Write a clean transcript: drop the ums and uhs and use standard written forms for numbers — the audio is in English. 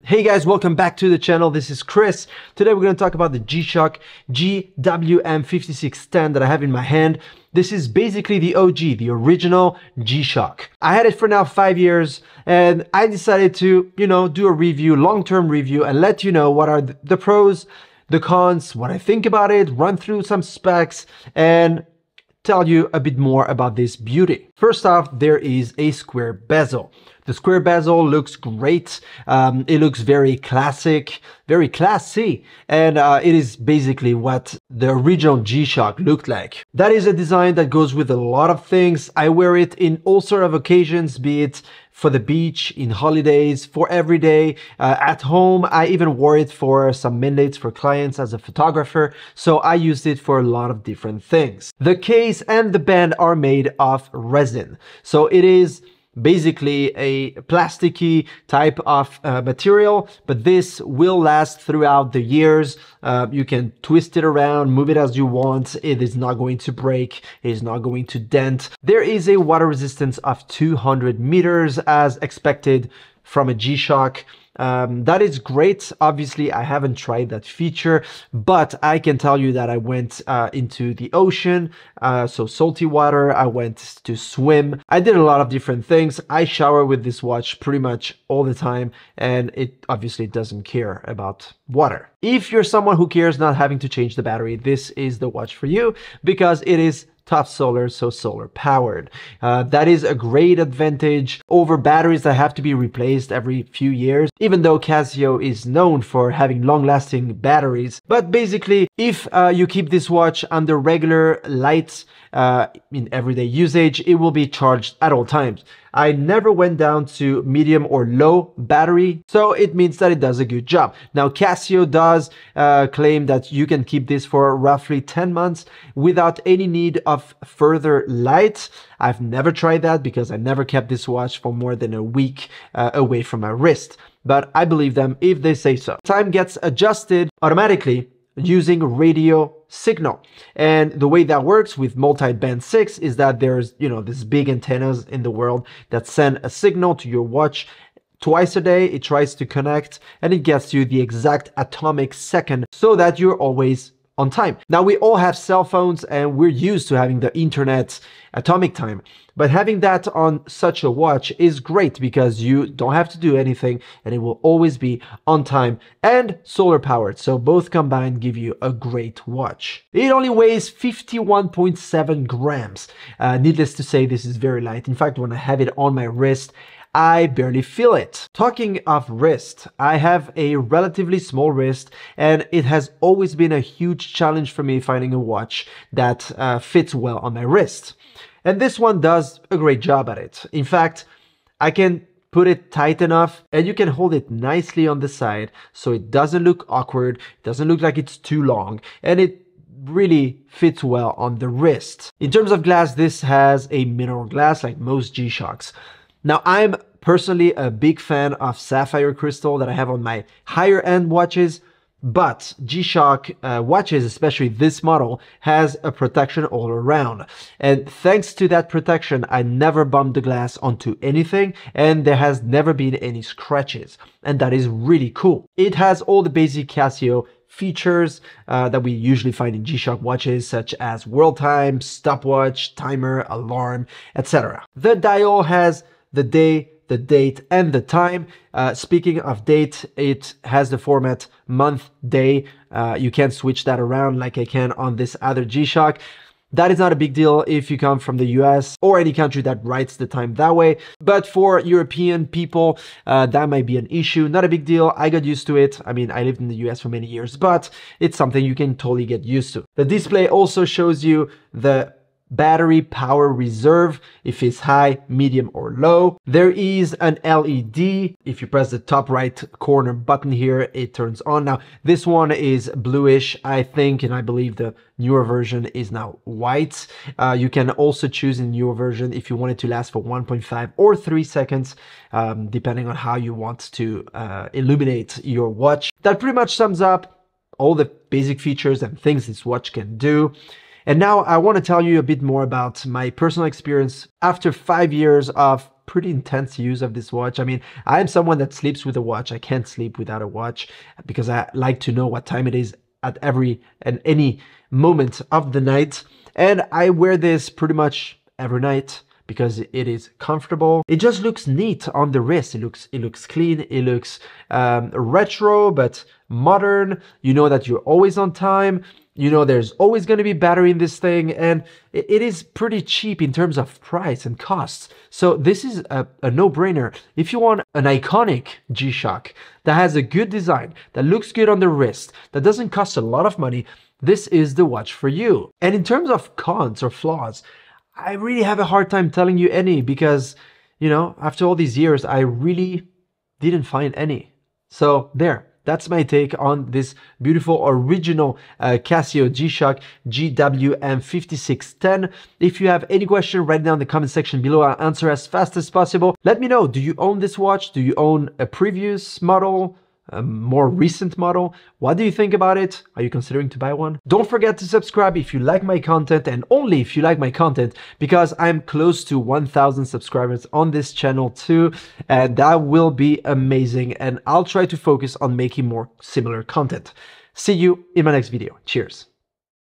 Hey guys, welcome back to the channel. This is Chris. Today we're going to talk about the G-Shock GWM5610 that I have in my hand. This is basically the OG, the original G-Shock. I had it for now 5 years and I decided to, do a review, long-term review, and let you know what are the pros, the cons, what I think about it, run through some specs, and tell you a bit more about this beauty. First off, there is a square bezel. The square bezel looks great. It looks very classic, very classy, and it is basically what the original G-Shock looked like. That is a design that goes with a lot of things. I wear it in all sort of occasions, be it for the beach, in holidays, for every day, at home. I even wore it for some mandates for clients as a photographer, so I used it for a lot of different things. The case and the band are made of resin, so it is basically a plasticky type of material, but this will last throughout the years. You can twist it around, move it as you want. It is not going to break. It is not going to dent. There is a water resistance of 200 meters as expected from a G-Shock. That is great. Obviously, I haven't tried that feature, but I can tell you that I went into the ocean, so salty water. I went to swim. I did a lot of different things. I shower with this watch pretty much all the time, and it obviously doesn't care about water. If you're someone who cares not having to change the battery, this is the watch for you because it is top solar, so solar powered. That is a great advantage over batteries that have to be replaced every few years, even though Casio is known for having long-lasting batteries. But basically, if you keep this watch under regular light in everyday usage, it will be charged at all times. I never went down to medium or low battery, so it means that it does a good job. Now, Casio does claim that you can keep this for roughly 10 months without any need of further light. I've never tried that because I never kept this watch for more than a week away from my wrist, but I believe them if they say so. Time gets adjusted automatically using radio signal, and the way that works with multi-band 6 is that there's these big antennas in the world that send a signal to your watch twice a day. It tries to connect and it gets you the exact atomic second so that you're always on time. Now, we all have cell phones and we're used to having the internet atomic time, but having that on such a watch is great because you don't have to do anything and it will always be on time and solar powered. So both combined give you a great watch. It only weighs 51.7 grams. Needless to say, this is very light. In fact, when I have it on my wrist, I barely feel it. Talking of wrist, I have a relatively small wrist and it has always been a huge challenge for me finding a watch that fits well on my wrist. And this one does a great job at it. In fact, I can put it tight enough and you can hold it nicely on the side so it doesn't look awkward, it doesn't look like it's too long, and it really fits well on the wrist. In terms of glass, this has a mineral glass like most G-Shocks. Now, I'm personally a big fan of sapphire crystal that I have on my higher end watches, but G-Shock watches, especially this model, has a protection all around. And thanks to that protection, I never bumped the glass onto anything and there has never been any scratches. And that is really cool. It has all the basic Casio features that we usually find in G-Shock watches, such as world time, stopwatch, timer, alarm, etc. The dial has the day, the date, and the time. Speaking of date, it has the format month, day. You can't switch that around like I can on this other G-Shock. That is not a big deal if you come from the US or any country that writes the time that way. But for European people, that might be an issue. Not a big deal. I got used to it. I mean, I lived in the US for many years, but it's something you can totally get used to. The display also shows you the battery power reserve, if it's high, medium, or low. There is an LED. If you press the top right corner button here, it turns on. Now, this one is bluish, I think, and I believe the newer version is now white. You can also choose in newer version if you want it to last for 1.5 or 3 seconds, depending on how you want to illuminate your watch. That pretty much sums up all the basic features and things this watch can do. And now I want to tell you a bit more about my personal experience after 5 years of pretty intense use of this watch. I mean, I am someone that sleeps with a watch. I can't sleep without a watch because I like to know what time it is at every and any moment of the night. And I wear this pretty much every night because it is comfortable. It just looks neat on the wrist. It looks clean. It looks retro but modern. You know that you're always on time. You know there's always going to be battery in this thing, and it is pretty cheap in terms of price and costs. So this is a no-brainer. If you want an iconic G-Shock that has a good design, that looks good on the wrist, that doesn't cost a lot of money, this is the watch for you. And in terms of cons or flaws, I really have a hard time telling you any because, you know, after all these years, I really didn't find any. So there. That's my take on this beautiful original Casio G-Shock GWM5610. If you have any question, write it down in the comment section below. I'll answer as fast as possible. Let me know, do you own this watch? Do you own a previous model? A more recent model? What do you think about it? Are you considering to buy one? Don't forget to subscribe if you like my content, and only if you like my content, because I'm close to 1,000 subscribers on this channel too, and that will be amazing, and I'll try to focus on making more similar content. See you in my next video. Cheers.